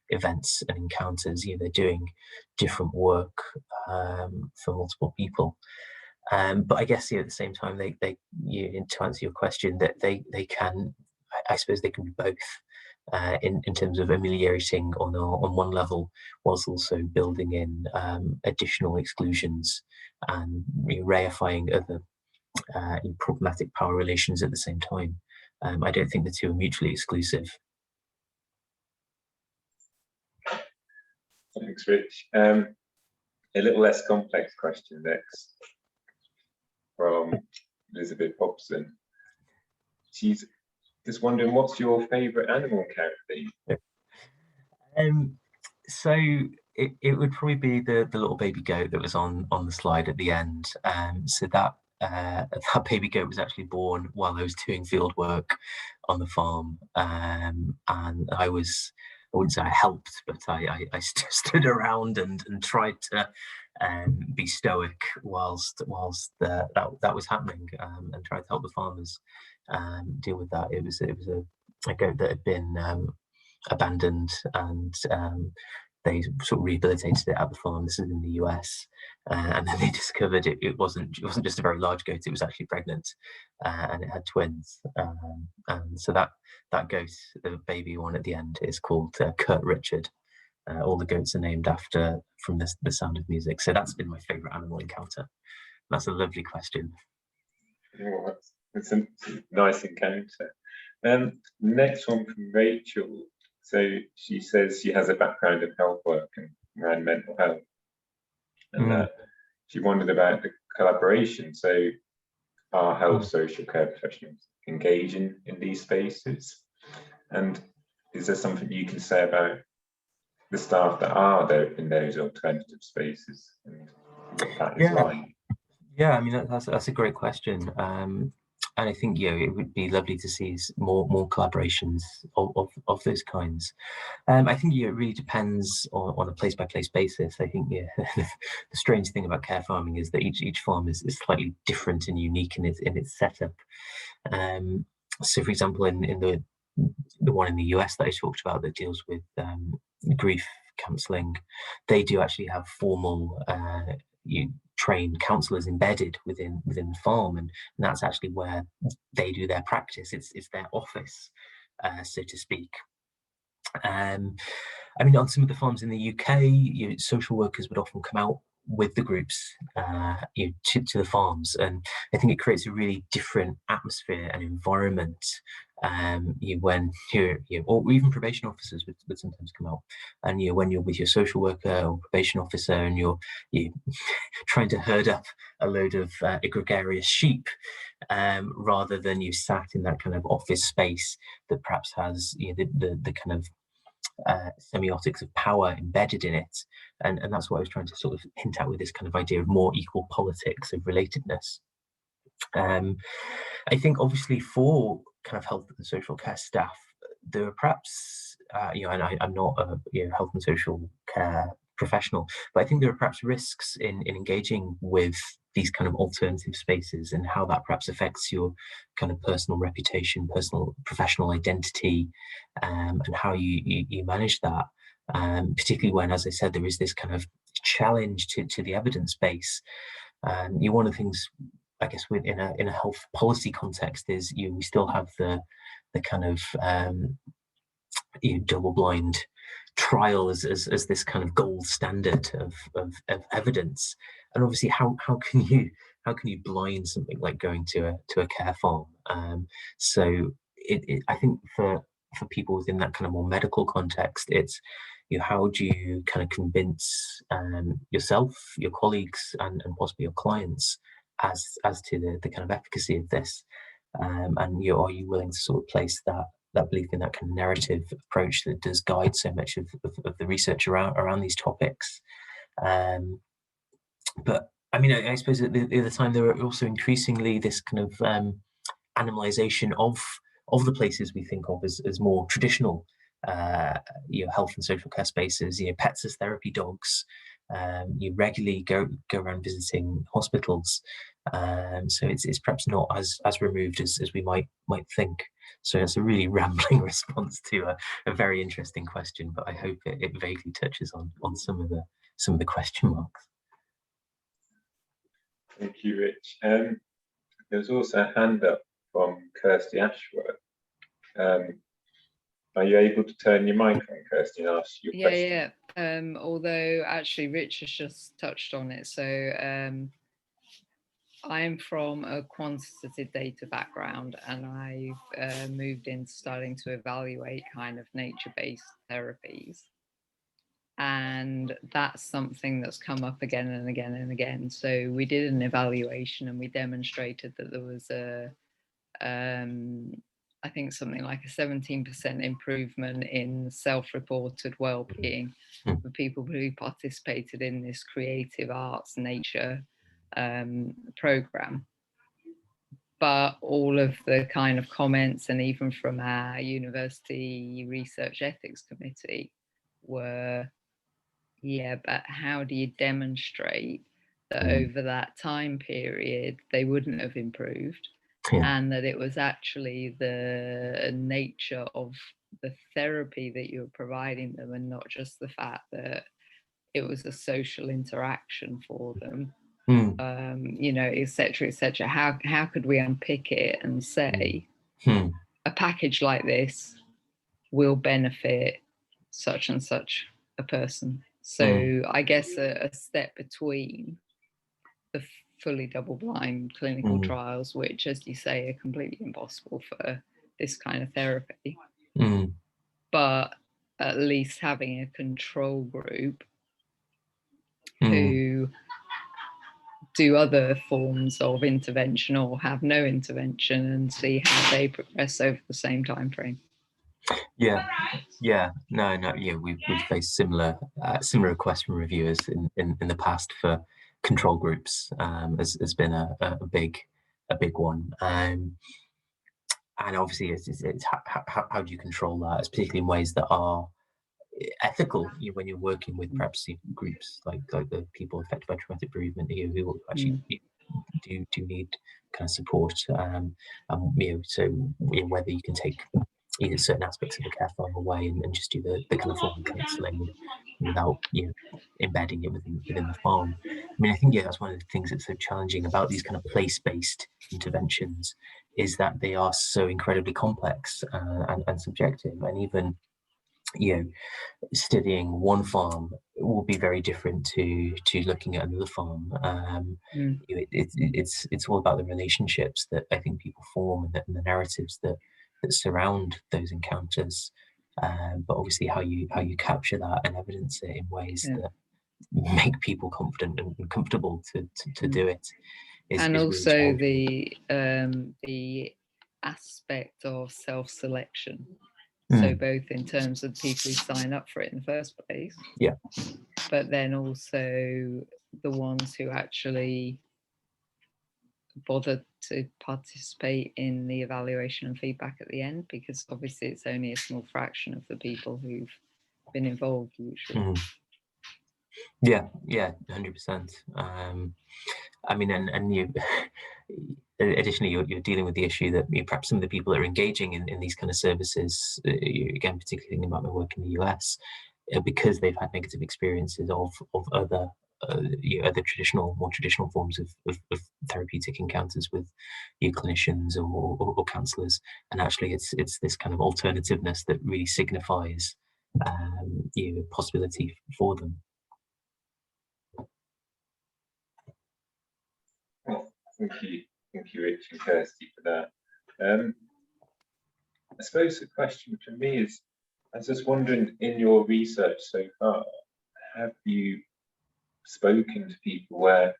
events and encounters. They're doing different work for multiple people, but I guess at the same time, they to answer your question, that they can, I suppose, they can be both. In terms of ameliorating on one level, whilst also building in additional exclusions and reifying other problematic power relations at the same time. I don't think the two are mutually exclusive. Thanks, Rich. A little less complex question next from Elizabeth Hobson. She's just wondering, what's your favourite animal character? So it would probably be the little baby goat that was on the slide at the end. So that baby goat was actually born while I was doing field work on the farm, and I wouldn't say I helped, but I stood around and tried to be stoic whilst that was happening, and tried to help the farmers deal with that. It was a goat that had been abandoned, and they sort of rehabilitated it at the farm. This is in the US, and then they discovered it wasn't just a very large goat. It was actually pregnant, and it had twins. And so that goat, the baby one at the end, is called Kurt Richard. All the goats are named after from the Sound of Music. So that's been my favourite animal encounter. That's a lovely question. Oh, it's a nice encounter. Next one from Rachel. So she says she has a background in health work and around mental health, and she wondered about the collaboration. So are health social care professionals engaging in these spaces, and is there something you can say about the staff that are there in those alternative spaces and what that is like? Yeah, I mean that's a great question. And I think it would be lovely to see more collaborations of those kinds. I think it really depends on a place by place basis. I think the strange thing about care farming is that each farm is slightly different and unique in its setup. So, for example, in the one in the US that I talked about that deals with grief counselling, they do actually have formal trained counsellors embedded within the farm, and that's actually where they do their practice. It's their office, so to speak. I mean, on some of the farms in the UK, social workers would often come out with the groups to the farms, and I think it creates a really different atmosphere and environment when you're, or even probation officers would sometimes come out, and when you're with your social worker or probation officer, and you're trying to herd up a load of gregarious sheep, rather than you sat in that kind of office space that perhaps has the kind of semiotics of power embedded in it, and that's what I was trying to sort of hint at with this kind of idea of more equal politics of relatedness. I think obviously for kind of health and social care staff, there are perhaps, and I'm not a health and social care professional, but I think there are perhaps risks in engaging with these kind of alternative spaces, and how that perhaps affects your kind of personal reputation, personal professional identity, and how you manage that, particularly when, as I said, there is this kind of challenge to the evidence base. One of the things, I guess, in a health policy context is we still have the kind of double-blind trial as this kind of gold standard of evidence, and obviously how can you blind something like going to a care farm? So I think for people within that kind of more medical context, it's how do you kind of convince yourself, your colleagues, and possibly your clients as to the kind of efficacy of this, and are you willing to sort of place that belief in that kind of narrative approach that does guide so much of the research around these topics. But I mean, I suppose at the other time there are also increasingly this kind of animalization of the places we think of as more traditional health and social care spaces. Pets as therapy dogs. You regularly go around visiting hospitals, so it's perhaps not as removed as we might think. So it's a really rambling response to a very interesting question, but I hope it vaguely touches on some of the question marks. Thank you, Rich. There's also a hand up from Kirsty Ashworth. Are you able to turn your mic on, Kirsty, and ask your question? Yeah. Although actually Rich has just touched on it. So I'm from a quantitative data background, and I've moved into starting to evaluate kind of nature-based therapies. And that's something that's come up again and again and again. So we did an evaluation, and we demonstrated that there was I think something like a 17% improvement in self-reported well-being for people who participated in this creative arts nature program. But all of the kind of comments, and even from our university research ethics committee, were, but how do you demonstrate that over that time period they wouldn't have improved? And that it was actually the nature of the therapy that you were providing them, and not just the fact that it was a social interaction for them, et cetera, et cetera. How could we unpick it and say a package like this will benefit such and such a person? So I guess a step between the fully double-blind clinical trials, which, as you say, are completely impossible for this kind of therapy, but at least having a control group who do other forms of intervention or have no intervention, and see how they progress over the same time frame. We've faced similar requests from reviewers in the past for control groups, has been a big one, and obviously it's how do you control that, it's particularly in ways that are ethical, when you're working with perhaps groups like the people affected by traumatic bereavement, who actually do need kind of support, so whether you can take certain aspects of the care farm away and just do the kind of formal counselling without embedding it within the farm. I mean, I think that's one of the things that's so challenging about these kind of place-based interventions, is that they are so incredibly complex and subjective, and even studying one farm will be very different to looking at another farm. It's all about the relationships that I think people form, and the narratives that that surround those encounters, but obviously how you capture that and evidence it in ways that make people confident and comfortable to do it. And is also really the aspect of self-selection. So both in terms of people who sign up for it in the first place, but then also the ones who actually bother to participate in the evaluation and feedback at the end, because obviously it's only a small fraction of the people who've been involved usually. Yeah, 100%. I mean, and you additionally, you're dealing with the issue that perhaps some of the people that are engaging in these kind of services, again, particularly thinking about my work in the US, because they've had negative experiences of other other more traditional forms of therapeutic encounters with clinicians or counsellors, and actually it's this kind of alternativeness that really signifies possibility for them. Well, thank you, Rich and Kirsty, for that. I suppose the question for me is, I was just wondering, in your research so far, have you spoken to people where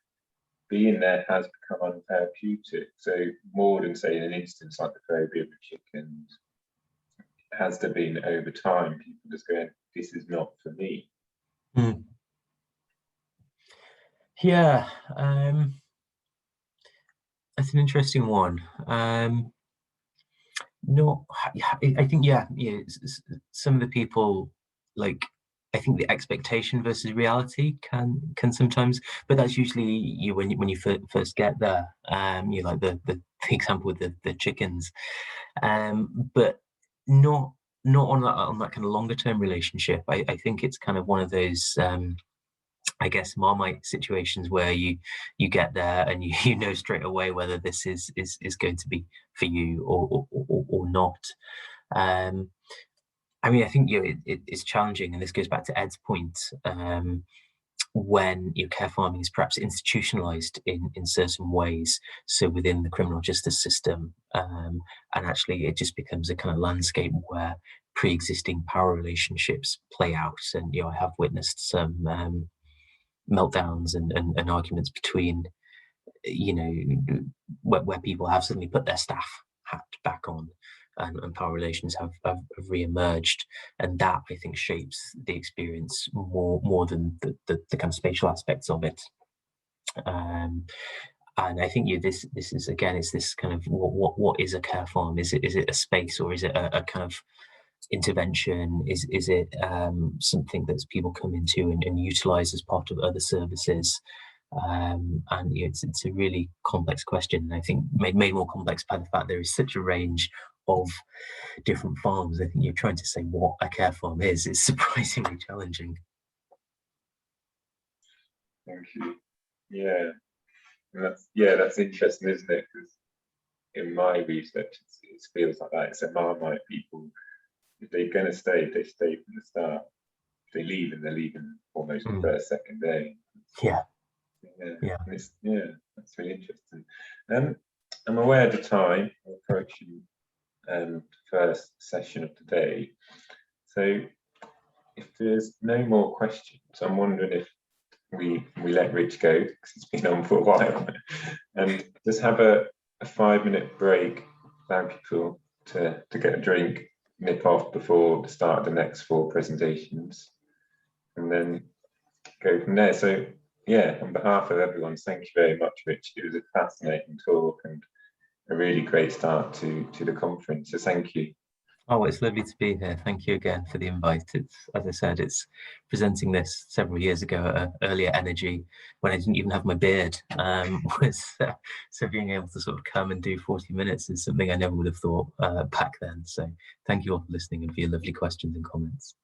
being there has become untherapeutic? So more than, say, in an instance like the phobia of the chickens, has there been over time people just going, this is not for me? Yeah, that's an interesting one. No, I think some of the people, like, I think the expectation versus reality can sometimes, but that's usually when you first get there. Like the example with the chickens, but not on that kind of longer term relationship. I think it's kind of one of those I guess Marmite situations where you get there and you know straight away whether this is going to be for you or not. I mean, I think it's challenging, and this goes back to Ed's point. When your care farming is perhaps institutionalized in certain ways, so within the criminal justice system, and actually it just becomes a kind of landscape where pre-existing power relationships play out. And I have witnessed some meltdowns and arguments between where people have suddenly put their staff hat back on, and power relations have re-emerged, and that I think shapes the experience more than the kind of spatial aspects of it. And I think this is, again, it's this kind of what is a care farm? Is it a space, or is it a kind of intervention? Is it something that people come into and utilize as part of other services? And it's a really complex question, and I think made more complex by the fact there is such a range of different farms. I think you're trying to say what a care farm is surprisingly challenging. Thank you. That's interesting, isn't it? Because in my research, it feels like that. It's a Marmite people. If they're going to stay, they stay from the start. If they leave, and they're leaving almost the first, second day. That's really interesting. I'm aware of the time. We're approaching the first session of the day. So if there's no more questions, I'm wondering if we let Rich go, because he's been on for a while, and just have a 5-minute break, allow people to get a drink, nip off before the start of the next 4 presentations, and then go from there. So on behalf of everyone, thank you very much, Rich. It was a fascinating talk and a really great start to the conference. So thank you. Oh, it's lovely to be here. Thank you again for the invite. It's, as I said, it's presenting this several years ago at an earlier energy when I didn't even have my beard. So being able to sort of come and do 40 minutes is something I never would have thought back then. So thank you all for listening and for your lovely questions and comments.